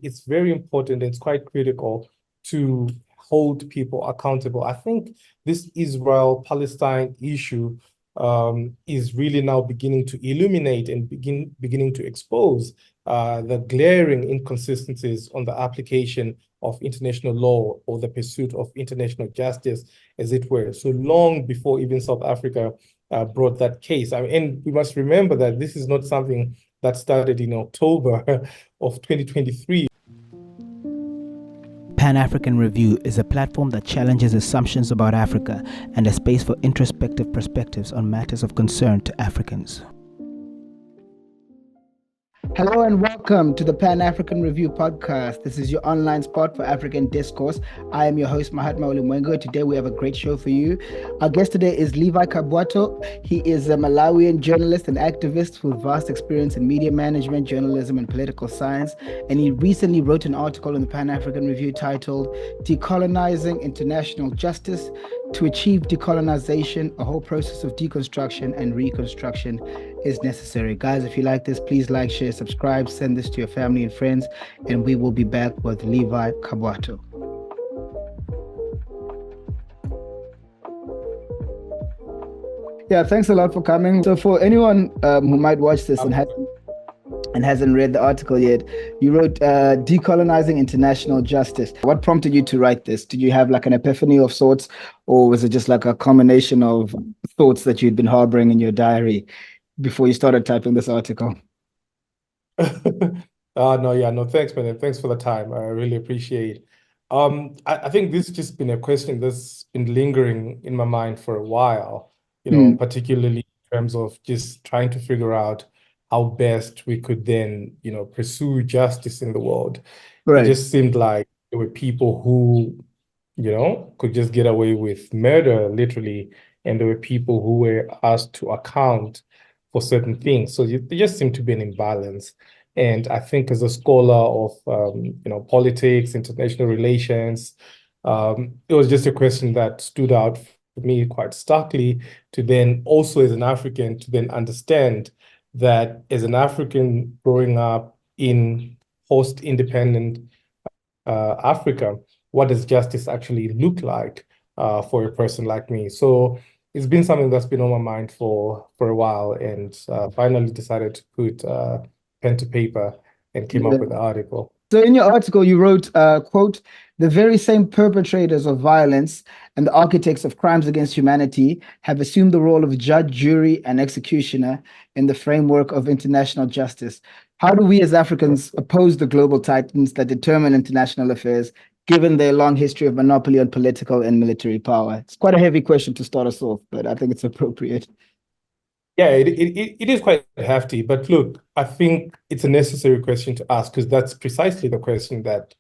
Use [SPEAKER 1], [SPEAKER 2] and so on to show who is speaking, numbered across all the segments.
[SPEAKER 1] it's very important and it's quite critical to hold people accountable. I think this Israel-Palestine issue is really now beginning to illuminate and beginning to expose the glaring inconsistencies on the application of international law or the pursuit of international justice, as it were. So long before even South Africa brought that case. I mean, and we must remember that this is not something that started in October of 2023.
[SPEAKER 2] Pan-African Review is a platform that challenges assumptions about Africa and a space for introspective perspectives on matters of concern to Africans. Hello and welcome to the Pan-African Review podcast. This is your online spot for African discourse. I am your host, Mahatma Ulimwengu. Today we have a great show for you. Our guest today is Levi Kabwato. He is a Malawian journalist and activist with vast experience in media management, journalism, and political science. And he recently wrote an article in the Pan-African Review titled Decolonising International Justice. To achieve decolonization, a whole process of deconstruction and reconstruction is necessary. Guys, if you like this, please like, share, subscribe, send this to your family and friends, and we will be back with Levi Kabwato. Yeah, thanks a lot for coming. So for anyone who might watch this and hasn't read the article yet, you wrote Decolonising International Justice. What prompted you to write this? Did you have like an epiphany of sorts, or was it just like a combination of thoughts that you'd been harboring in your diary before you started typing this article?
[SPEAKER 1] No, thanks, man. Thanks for the time. I really appreciate it. I think this has just been a question that's been lingering in my mind for a while, particularly in terms of just trying to figure out how best we could then, pursue justice in the world. Right. It just seemed like there were people who, could just get away with murder, literally, and there were people who were asked to account for certain things. So there just seemed to be an imbalance. And I think as a scholar of, politics, international relations, it was just a question that stood out for me quite starkly to then also as an African to then understand that as an African growing up in post-independent Africa, what does justice actually look like for a person like me? So it's been something that's been on my mind for a while, and finally decided to put pen to paper and came up with the article.
[SPEAKER 2] So in your article, you wrote, quote, "The very same perpetrators of violence and the architects of crimes against humanity have assumed the role of judge, jury, and executioner in the framework of international justice. How do we as Africans oppose the global titans that determine international affairs, given their long history of monopoly on political and military power?" It's quite a heavy question to start us off, but I think it's appropriate.
[SPEAKER 1] Yeah, it is quite hefty, but look, I think it's a necessary question to ask because that's precisely the question that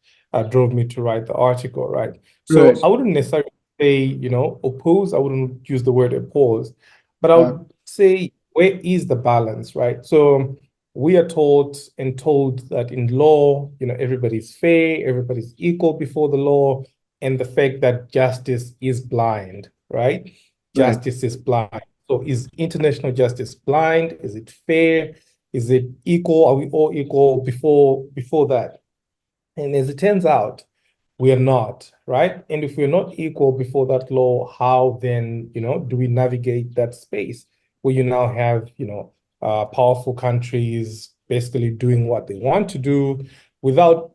[SPEAKER 1] drove me to write the article, right? So I wouldn't necessarily say, oppose, I wouldn't use the word oppose, but I would say, where is the balance, right? So we are taught and told that in law, everybody's fair, everybody's equal before the law, and the fact that justice is blind, right? Justice is blind. So is international justice blind? Is it fair? Is it equal? Are we all equal before that? And as it turns out, we are not, right? And if we're not equal before that law, how then, do we navigate that space where you now have, powerful countries basically doing what they want to do without,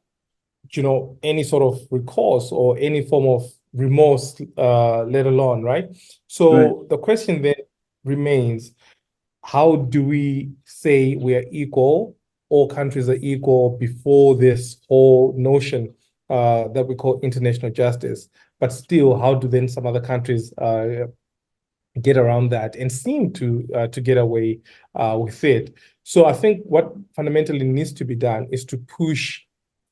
[SPEAKER 1] any sort of recourse or any form of remorse, let alone, right? So the question then remains, how do we say we are equal, all countries are equal before this whole notion that we call international justice, but still how do then some other countries get around that and seem to get away with it? So I think what fundamentally needs to be done is to push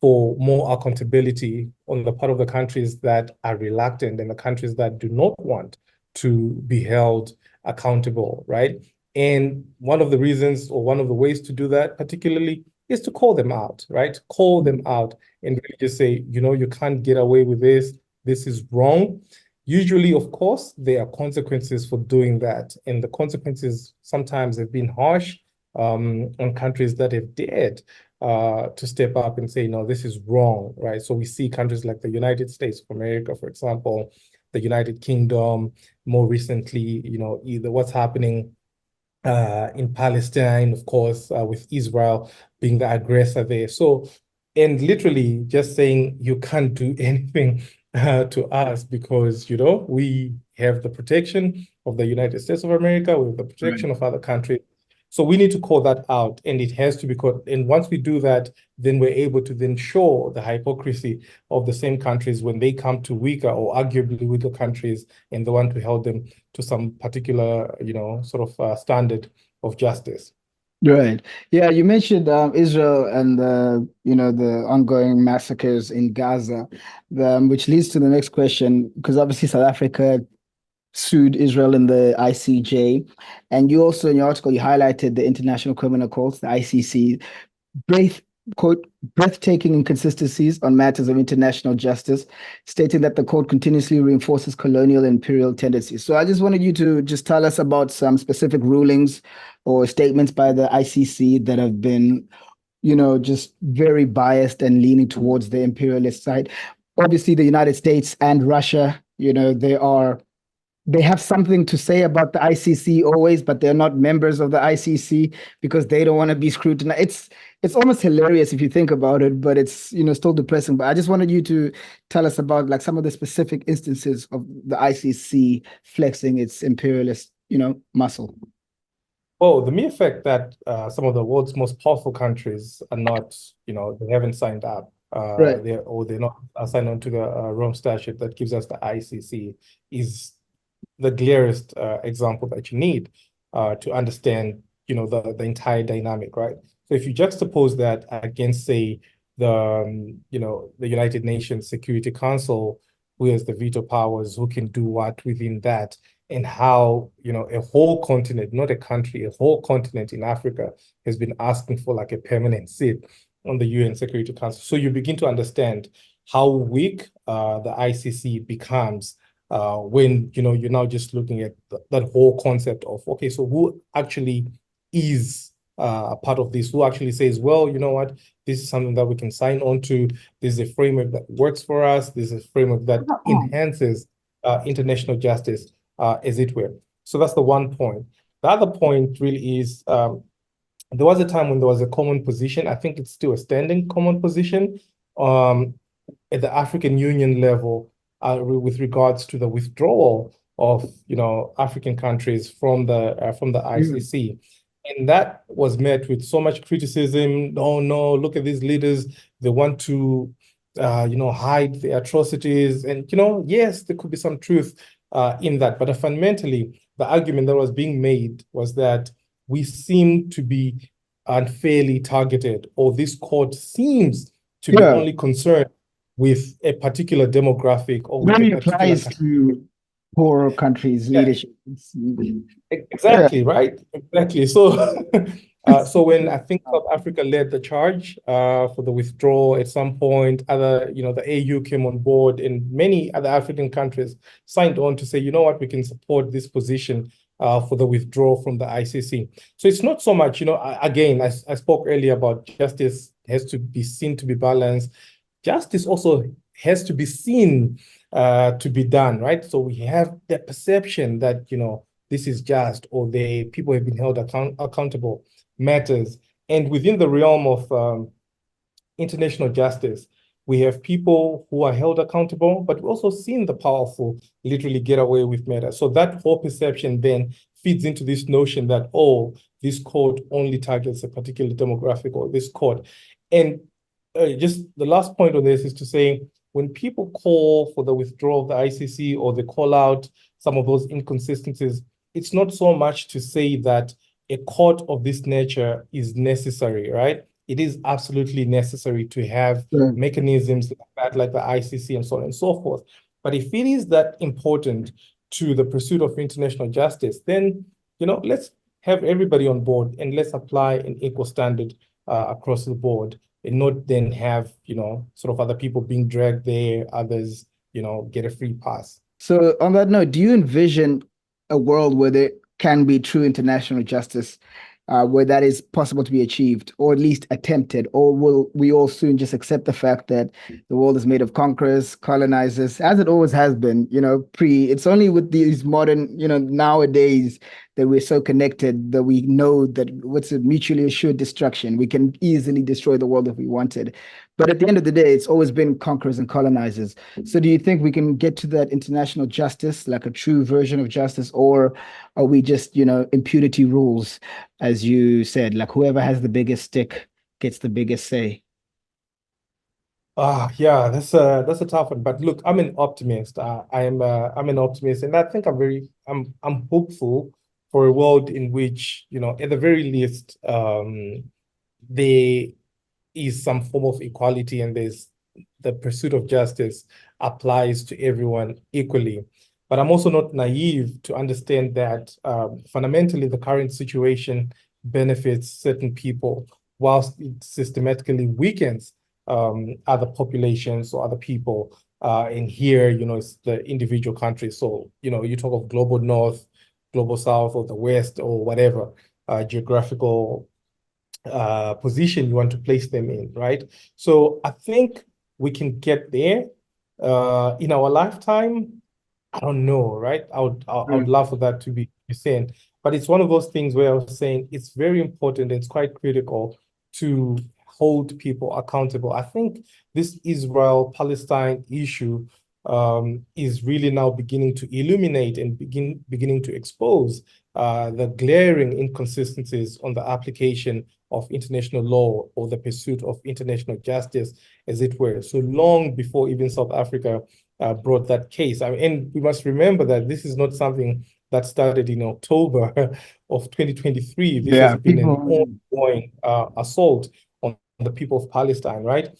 [SPEAKER 1] for more accountability on the part of the countries that are reluctant and the countries that do not want to be held accountable, right? And one of the reasons or one of the ways to do that particularly is to call them out, right? Call them out and really just say, you can't get away with this. This is wrong. Usually, of course, there are consequences for doing that. And the consequences sometimes have been harsh on countries that have dared to step up and say, no, this is wrong, right? So we see countries like the United States of America, for example, the United Kingdom, more recently, either what's happening in Palestine, of course, with Israel being the aggressor there. So, and literally just saying you can't do anything to us because, we have the protection of the United States of America, we have the protection of other countries. So we need to call that out, and it has to be called. And once we do that, then we're able to then show the hypocrisy of the same countries when they come to weaker or arguably weaker countries and they want to hold them to some particular, sort of standard of justice.
[SPEAKER 2] Right. Yeah, you mentioned Israel and the ongoing massacres in Gaza, which leads to the next question, because obviously South Africa sued Israel in the ICJ. And you also, in your article, you highlighted the International Criminal Court, the ICC, breath, quote, breathtaking inconsistencies on matters of international justice, stating that the court continuously reinforces colonial and imperial tendencies. So I just wanted you to just tell us about some specific rulings or statements by the ICC that have been, just very biased and leaning towards the imperialist side. Obviously, the United States and Russia, they have something to say about the ICC always, but they're not members of the ICC because they don't want to be scrutinized. It's almost hilarious if you think about it, but it's still depressing. But I just wanted you to tell us about like some of the specific instances of the ICC flexing its imperialist, muscle.
[SPEAKER 1] Well, the mere fact that some of the world's most powerful countries are not, they haven't signed up,
[SPEAKER 2] Right.
[SPEAKER 1] they're not signed on to the Rome Statute that gives us the ICC is the clearest example that you need to understand, the entire dynamic, right? So if you juxtapose that against, say, the United Nations Security Council, who has the veto powers, who can do what within that, and how, a whole continent, not a country, a whole continent in Africa has been asking for like a permanent seat on the UN Security Council. So you begin to understand how weak the ICC becomes when you're now just looking at that whole concept of, okay, so who actually is a part of this, who actually says, well, you know what, this is something that we can sign on to, this is a framework that works for us, this is a framework that enhances international justice, as it were. So that's the one point. The other point really is there was a time when there was a common position. I think it's still a standing common position at the African Union level with regards to the withdrawal of African countries from the ICC. And that was met with so much criticism. Oh no, look at these leaders. They want to hide the atrocities. And yes, there could be some truth in that. But fundamentally, the argument that was being made was that we seem to be unfairly targeted, or this court seems to be only concerned with a particular demographic or with a particular
[SPEAKER 2] applies to poor countries' leadership.
[SPEAKER 1] Exactly, right? Exactly. So so when I think South Africa led the charge for the withdrawal at some point, the AU came on board and many other African countries signed on to say, you know what, we can support this position for the withdrawal from the ICC. So it's not so much, again, I spoke earlier about justice has to be seen to be balanced. Justice also has to be seen to be done, right? So we have the perception that, this is just, or the people have been held accountable matters. And within the realm of international justice, we have people who are held accountable, but we've also seen the powerful literally get away with matters. So that whole perception then feeds into this notion that, oh, this court only targets a particular demographic, or this court. And just the last point on this is to say, when people call for the withdrawal of the ICC or they call out some of those inconsistencies, it's not so much to say that a court of this nature is necessary, right? It is absolutely necessary to have mechanisms like that, like the ICC and so on and so forth. But if it is that important to the pursuit of international justice, then, let's have everybody on board and let's apply an equal standard across the board, and not then have, sort of other people being dragged there, others, get a free pass.
[SPEAKER 2] So on that note, do you envision a world where there can be true international justice where that is possible to be achieved, or at least attempted? Or will we all soon just accept the fact that the world is made of conquerors, colonizers, as it always has been? It's only with these modern, nowadays that we're so connected that we know that what's a mutually assured destruction. We can easily destroy the world if we wanted. But at the end of the day, it's always been conquerors and colonizers. So do you think we can get to that international justice, like a true version of justice, or are we just, impunity rules, as you said, like whoever has the biggest stick gets the biggest say?
[SPEAKER 1] Yeah, that's a tough one. But look, I'm an optimist. I'm an optimist, and I think I'm hopeful for a world in which, at the very least, there is some form of equality, and there's the pursuit of justice applies to everyone equally. But I'm also not naive to understand that fundamentally the current situation benefits certain people, whilst it systematically weakens other populations or other people. And here, it's the individual countries. So, you talk of global north, global south, or the west, or whatever geographical position you want to place them in, right? So I think we can get there in our lifetime. I don't know, right? I would love for that to be seen, but it's one of those things where I was saying it's very important. It's quite critical to hold people accountable. I think this Israel-Palestine issue is really now beginning to illuminate and beginning to expose the glaring inconsistencies on the application of international law or the pursuit of international justice, as it were. So long before even South Africa brought that case. And we must remember that this is not something that started in October of 2023. This
[SPEAKER 2] Yeah,
[SPEAKER 1] has been an
[SPEAKER 2] people.
[SPEAKER 1] ongoing assault on the people of Palestine, right?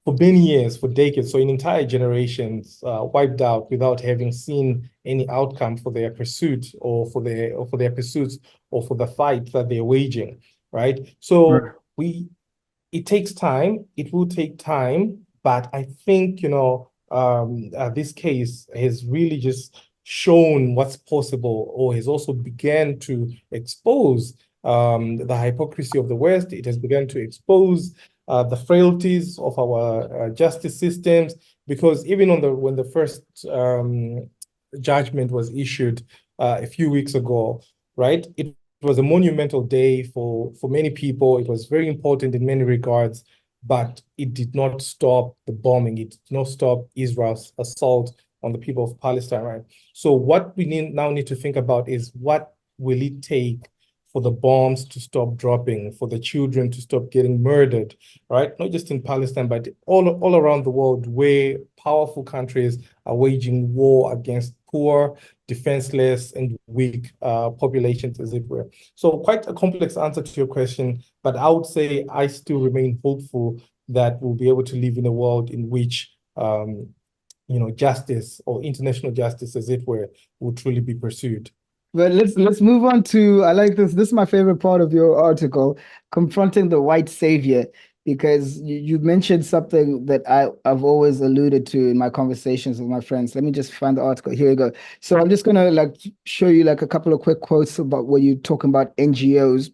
[SPEAKER 1] For many years, for decades, so in entire generations, wiped out without having seen any outcome for their pursuit or for their pursuits or for the fight that they're waging, right? So it takes time. It will take time, but I think this case has really just shown what's possible, or has also began to expose the hypocrisy of the West. It has begun to expose the frailties of our justice systems, because even when the first judgment was issued a few weeks ago, right? It was a monumental day for many people. It was very important in many regards, but it did not stop the bombing. It did not stop Israel's assault on the people of Palestine, right? So what we now need to think about is, what will it take for the bombs to stop dropping, for the children to stop getting murdered, right? Not just in Palestine, but all around the world, where powerful countries are waging war against poor, defenseless, and weak populations, as it were. So quite a complex answer to your question, but I would say I still remain hopeful that we'll be able to live in a world in which justice, or international justice, as it were, will truly be pursued.
[SPEAKER 2] But let's move on to, I like this. This is my favorite part of your article, confronting the white savior, because you mentioned something that I've always alluded to in my conversations with my friends. Let me just find the article. Here we go. So I'm just gonna show you a couple of quick quotes about what you're talking about NGOs.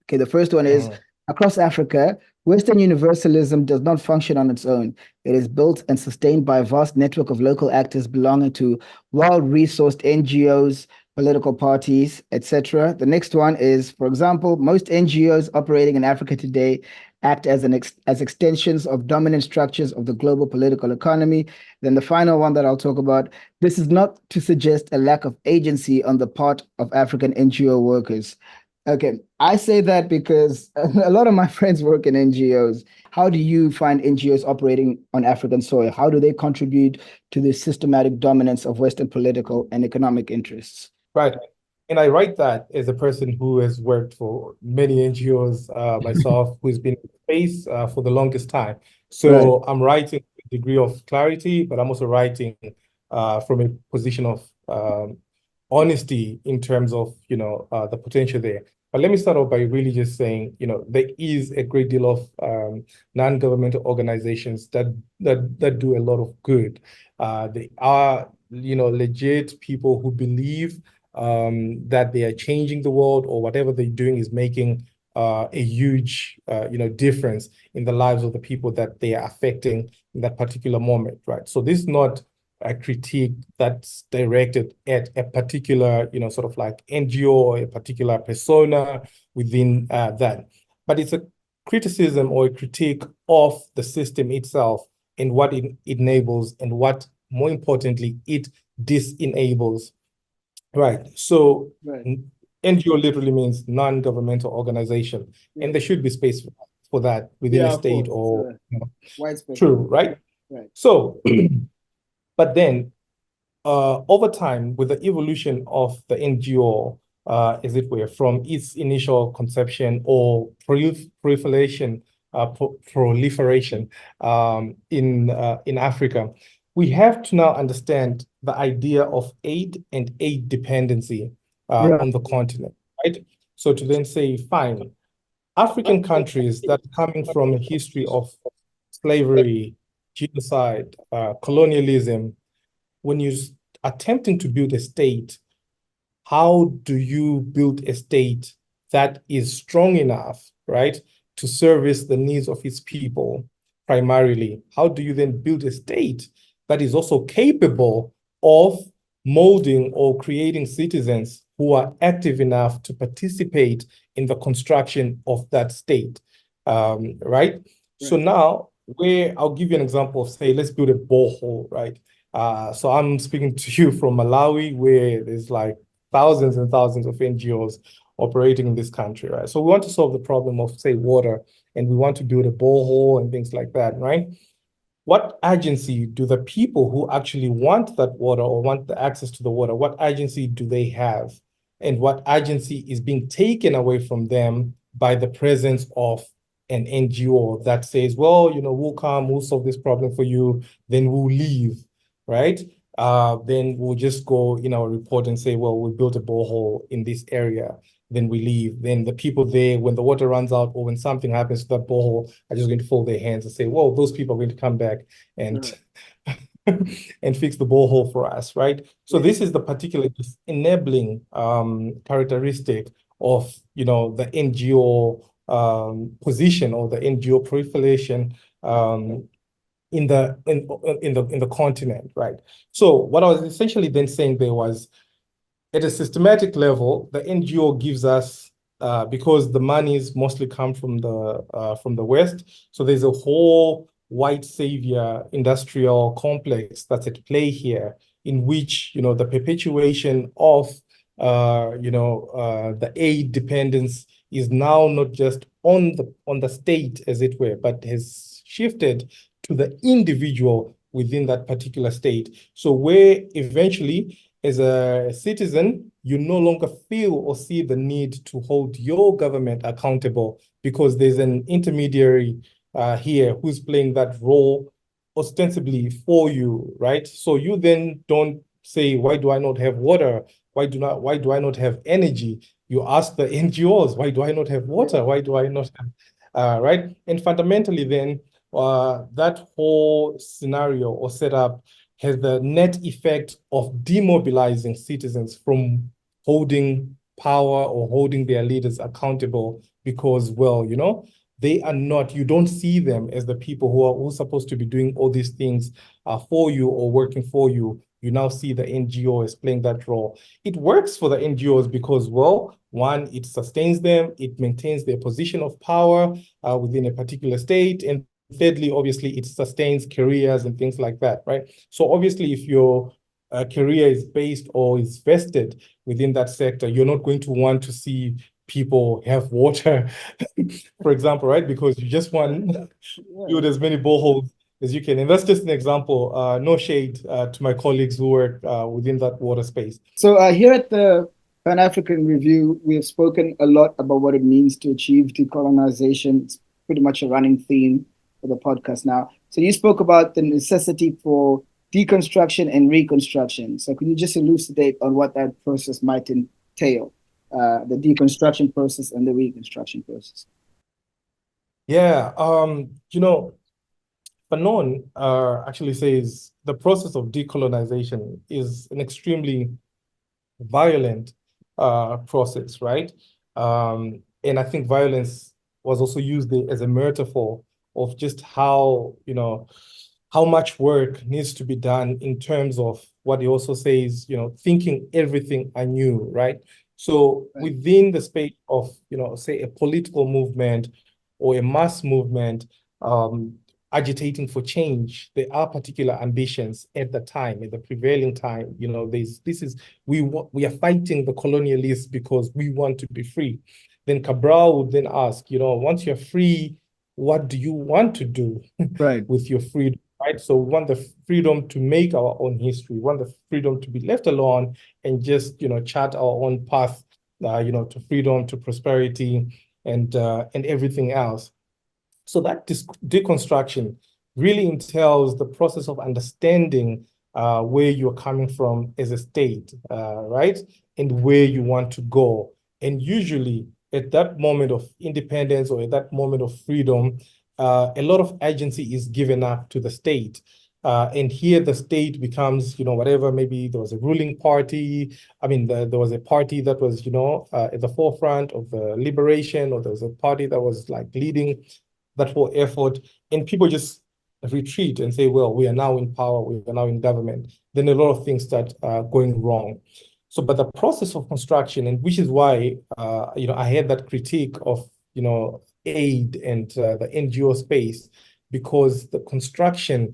[SPEAKER 2] Okay, the first one is, across Africa, Western universalism does not function on its own. It is built and sustained by a vast network of local actors belonging to well-resourced NGOs, political parties, etc. The next one is, for example, most NGOs operating in Africa today act as extensions of dominant structures of the global political economy. Then the final one that I'll talk about, this is not to suggest a lack of agency on the part of African NGO workers. Okay, I say that because a lot of my friends work in NGOs. How do you find NGOs operating on African soil? How do they contribute to the systematic dominance of Western political and economic interests?
[SPEAKER 1] Right. And I write that as a person who has worked for many NGOs myself, who's been in space for the longest time.
[SPEAKER 2] Right.
[SPEAKER 1] So I'm writing with a degree of clarity, but I'm also writing from a position of honesty in terms of the potential there. But let me start off by really just saying, there is a great deal of non-governmental organizations that do a lot of good. They are legit people who believe that they are changing the world, or whatever they're doing is making a huge difference in the lives of the people that they are affecting in that particular moment, right? So this is not a critique that's directed at a particular, sort of like NGO or a particular persona within that, but it's a criticism or a critique of the system itself and what it enables and what, more importantly, it disenables. Right. So NGO literally means non-governmental organization, and there should be space for that within a state or
[SPEAKER 2] widespread.
[SPEAKER 1] True, right?
[SPEAKER 2] Right.
[SPEAKER 1] So, but then over time, with the evolution of the NGO, as it were, from its initial conception or proliferation in Africa, we have to now understand the idea of aid and aid dependency on the continent, right? So to then say, fine, African countries that are coming from a history of slavery, genocide, colonialism, when you're attempting to build a state, how do you build a state that is strong enough, right, to service the needs of its people primarily? How do you then build a state that is also capable of molding or creating citizens who are active enough to participate in the construction of that state, right? So now, where I'll give you an example of, say, let's build a borehole, right? So I'm speaking to you from Malawi, where there's like thousands and thousands of NGOs operating in this country, right? So we want to solve the problem of, say, water, and we want to build a borehole and things like that, right? What agency do the people who actually want that water or want the access to the water, what agency do they have? And what agency is being taken away from them by the presence of an NGO that says, well, we'll come, we'll solve this problem for you, then we'll leave, right? Then we'll just go in our report and say, well, we built a borehole in this area, then we leave. Then the people there, when the water runs out or when something happens to that borehole, are just going to fold their hands and say, well, those people are going to come back and and fix the borehole for us, right? So this is the particular enabling characteristic of the NGO position or the NGO proliferation in the continent, right? So what I was essentially then saying there was, at a systematic level, the NGO gives us, because the monies mostly come from the West, so there's a whole white savior industrial complex that's at play here, in which the perpetuation of the aid dependence is now not just on the state, as it were, but has shifted to the individual within that particular state. So where eventually, as a citizen, you no longer feel or see the need to hold your government accountable because there's an intermediary here who's playing that role ostensibly for you, right? So you then don't say, why do I not have water? Why do I not have energy? You ask the NGOs, why do I not have water? Why do I not have, right? And fundamentally then, that whole scenario or setup has the net effect of demobilizing citizens from holding power or holding their leaders accountable because, well, they are not, you don't see them as the people who are supposed to be doing all these things for you or working for you. You now see the NGO as playing that role. It works for the NGOs because, well, one, it sustains them, it maintains their position of power within a particular state, and thirdly, obviously, it sustains careers and things like that, right? So obviously, if your career is based or is vested within that sector, you're not going to want to see people have water, for example, right? Because you just want to build as many boreholes as you can. And that's just an example, no shade to my colleagues who work within that water space.
[SPEAKER 2] So here at the Pan-African Review, we have spoken a lot about what it means to achieve decolonization. It's pretty much a running theme for the podcast now. So you spoke about the necessity for deconstruction and reconstruction. So could you just elucidate on what that process might entail, the deconstruction process and the reconstruction process?
[SPEAKER 1] Yeah, Fanon actually says the process of decolonization is an extremely violent process, right? And I think violence was also used as a metaphor of just how, how much work needs to be done in terms of what he also says, thinking everything anew, right? So within the space of, say a political movement or a mass movement, agitating for change, there are particular ambitions at the time, at the prevailing time. We are fighting the colonialists because we want to be free. Then Cabral would then ask, once you're free, what do you want to do with your freedom? Right. So we want the freedom to make our own history. We want the freedom to be left alone and just, chart our own path, to freedom, to prosperity, and everything else. So that deconstruction really entails the process of understanding where you're coming from as a state, right? And where you want to go. And usually at that moment of independence or at that moment of freedom, a lot of agency is given up to the state. And here the state becomes, whatever, maybe there was a ruling party. I mean, there was a party that was, at the forefront of the liberation, or there was a party that was like leading that whole effort, and people just retreat and say, well, we are now in power, we are now in government. Then a lot of things start going wrong. So, but the process of construction, and which is why, I had that critique of, aid and the NGO space, because the construction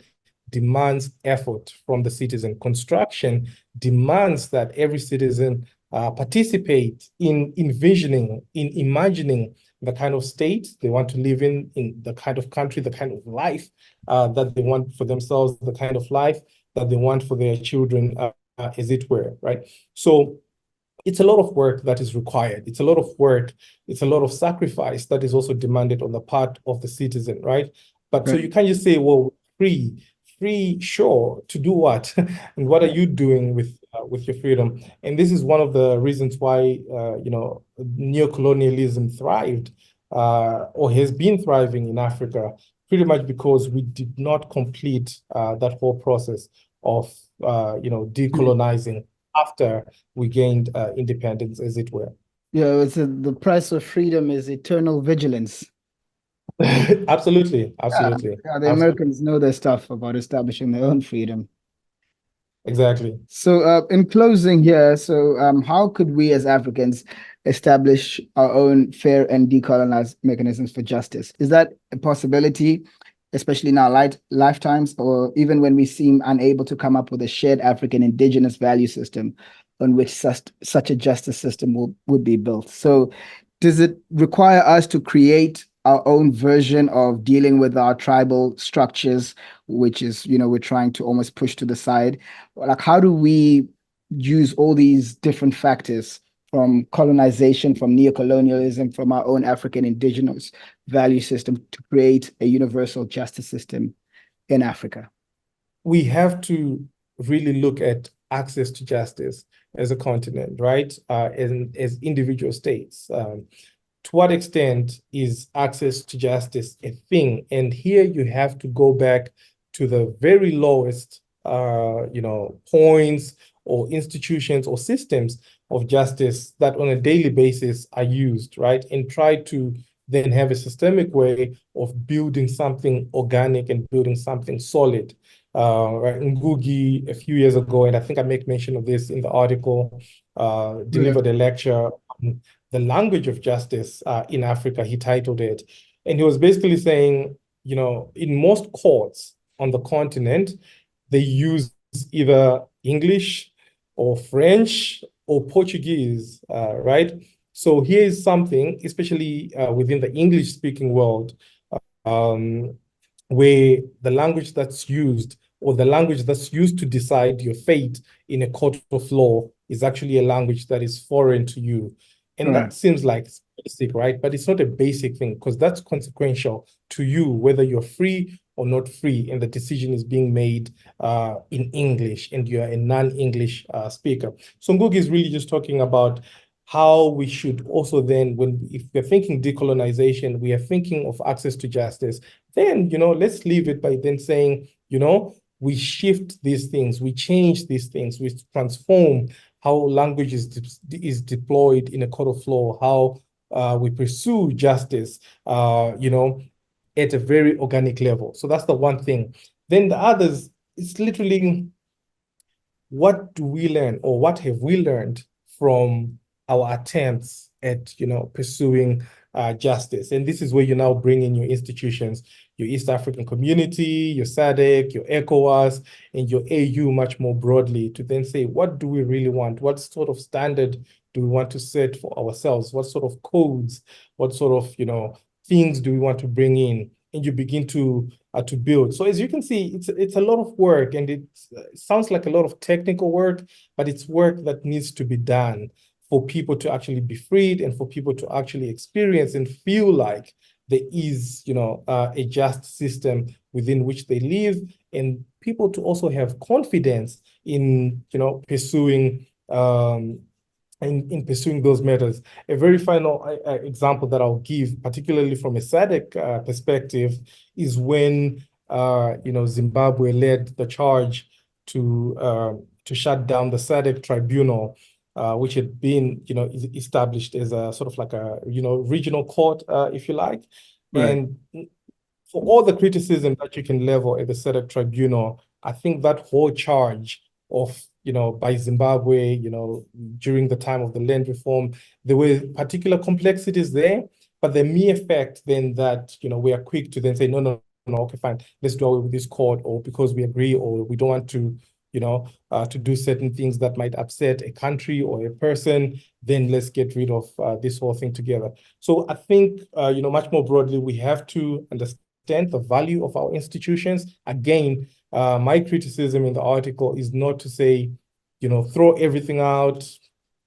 [SPEAKER 1] demands effort from the citizen. Construction demands that every citizen participate in envisioning, in imagining the kind of state they want to live in the kind of country, the kind of life that they want for themselves, the kind of life that they want for their children, as it were, right? So it's a lot of work that is required. It's a lot of work. It's a lot of sacrifice that is also demanded on the part of the citizen, right? But so you can't just say, well, free, sure, to do what? And what are you doing with your freedom? And this is one of the reasons why, neocolonialism thrived or has been thriving in Africa, pretty much because we did not complete that whole process of, decolonizing after we gained independence, as it were.
[SPEAKER 2] Yeah, it's the price of freedom is eternal vigilance.
[SPEAKER 1] Absolutely,
[SPEAKER 2] Yeah,
[SPEAKER 1] absolutely.
[SPEAKER 2] yeah, the Americans know their stuff about establishing their own freedom.
[SPEAKER 1] Exactly.
[SPEAKER 2] So, in closing here, how could we as Africans establish our own fair and decolonized mechanisms for justice? Is that a possibility, especially in our lifetimes, or even when we seem unable to come up with a shared African indigenous value system on which such a justice system would be built? So, does it require us to create our own version of dealing with our tribal structures, which is, we're trying to almost push to the side? Like, how do we use all these different factors from colonization, from neocolonialism, from our own African indigenous value system to create a universal justice system in Africa?
[SPEAKER 1] We have to really look at access to justice as a continent, right? As individual states. To what extent is access to justice a thing? And here you have to go back to the very lowest, points or institutions or systems of justice that on a daily basis are used, right? And try to then have a systemic way of building something organic and building something solid. Right, Ngugi a few years ago, and I think I make mention of this in the article, delivered a lecture on the language of justice in Africa, he titled it. And he was basically saying, in most courts on the continent, they use either English or French or Portuguese, right? So here's something, especially within the English-speaking world, um, where the language that's used or the language that's used to decide your fate in a court of law is actually a language that is foreign to you. And that seems like basic, right? But it's not a basic thing because that's consequential to you, whether you're free or not free, and the decision is being made in English and you're a non-English speaker. So Ngugi is really just talking about how we should also then, if we're thinking decolonization, we are thinking of access to justice, then, let's leave it by then saying, we shift these things, we change these things, we transform how language is deployed in a court of law, how we pursue justice, at a very organic level. So that's the one thing. Then the others, it's literally, what do we learn, or what have we learned from our attempts at, pursuing justice? And this is where you now bring in your institutions, your East African Community, your SADC, your ECOWAS, and your AU much more broadly, to then say, what do we really want? What sort of standard do we want to set for ourselves? What sort of codes, what sort of, things do we want to bring in? And you begin to build. So as you can see, it's a lot of work, and it sounds like a lot of technical work, but it's work that needs to be done for people to actually be freed, and for people to actually experience and feel like there is, a just system within which they live, and people to also have confidence in, pursuing in pursuing those matters. A very final example that I'll give, particularly from a SADC perspective, is when Zimbabwe led the charge to shut down the SADC tribunal, which had been established as a sort of like a regional court, if you like.
[SPEAKER 2] Right.
[SPEAKER 1] And for all the criticism that you can level at the SADC tribunal, I think that whole charge of by Zimbabwe, during the time of the land reform, there were particular complexities there, but the mere fact then that, we are quick to then say, no, okay, fine, let's do away with this court, or because we agree, or we don't want to, to do certain things that might upset a country or a person, then let's get rid of this whole thing together. So I think, much more broadly, we have to understand the value of our institutions. Again, my criticism in the article is not to say, throw everything out,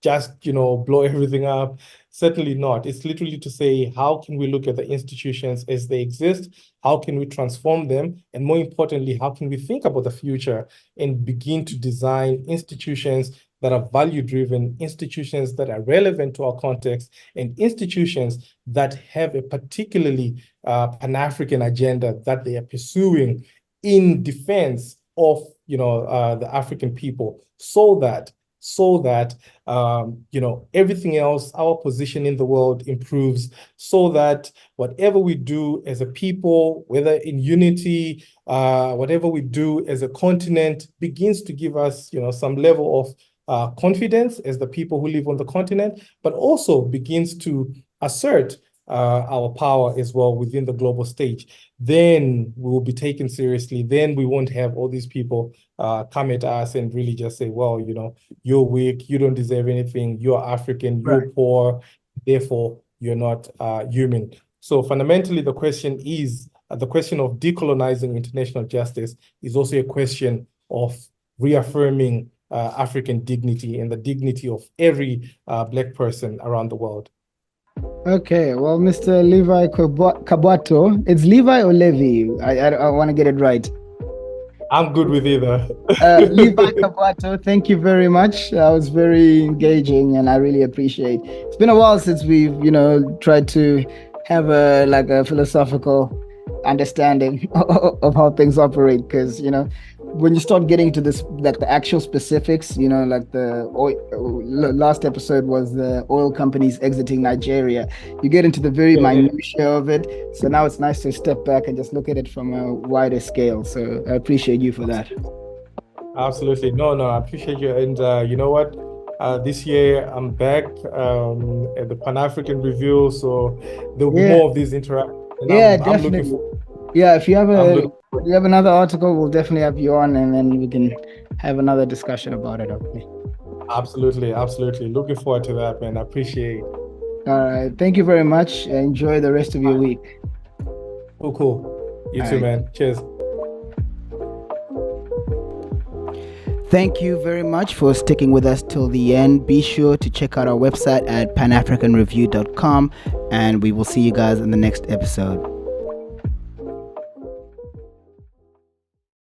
[SPEAKER 1] just, blow everything up. Certainly not. It's literally to say, how can we look at the institutions as they exist? How can we transform them? And more importantly, how can we think about the future and begin to design institutions that are value-driven, institutions that are relevant to our context, and institutions that have a particularly Pan-African agenda that they are pursuing in defense of the African people, so that everything else, our position in the world improves, so that whatever we do as a people, whether in unity, whatever we do as a continent, begins to give us some level of confidence as the people who live on the continent, but also begins to assert our power as well within the global stage. Then we will be taken seriously. Then we won't have all these people come at us and really just say, well, you're weak, you don't deserve anything, you're African, you're poor, therefore you're not human. So fundamentally, the question of decolonizing international justice is also a question of reaffirming African dignity and the dignity of every Black person around the world.
[SPEAKER 2] Okay, well, Mr. Levi Kabwato, it's Levi or Levi? I want to get it right.
[SPEAKER 1] I'm good with either.
[SPEAKER 2] Levi Kabwato, thank you very much. That was very engaging, and I really appreciate it. It's been a while since we've, tried to have a philosophical understanding of how things operate, because when you start getting to this, like the actual specifics, like the last episode was the oil companies exiting Nigeria, you get into the very minutiae of it. So now it's nice to step back and just look at it from a wider scale. So I appreciate you for that.
[SPEAKER 1] Absolutely. No, I appreciate you. And you know what? This year I'm back at the Pan-African Review, so there'll be more of these interactions.
[SPEAKER 2] Definitely. If you have another article, we'll definitely have you on, and then we can have another discussion about it. Okay.
[SPEAKER 1] Absolutely. Looking forward to that, man. I appreciate it.
[SPEAKER 2] All right. Thank you very much. Enjoy the rest of your week.
[SPEAKER 1] Cool. You too, man. Cheers.
[SPEAKER 2] Thank you very much for sticking with us till the end. Be sure to check out our website at panafricanreview.com, and we will see you guys in the next episode.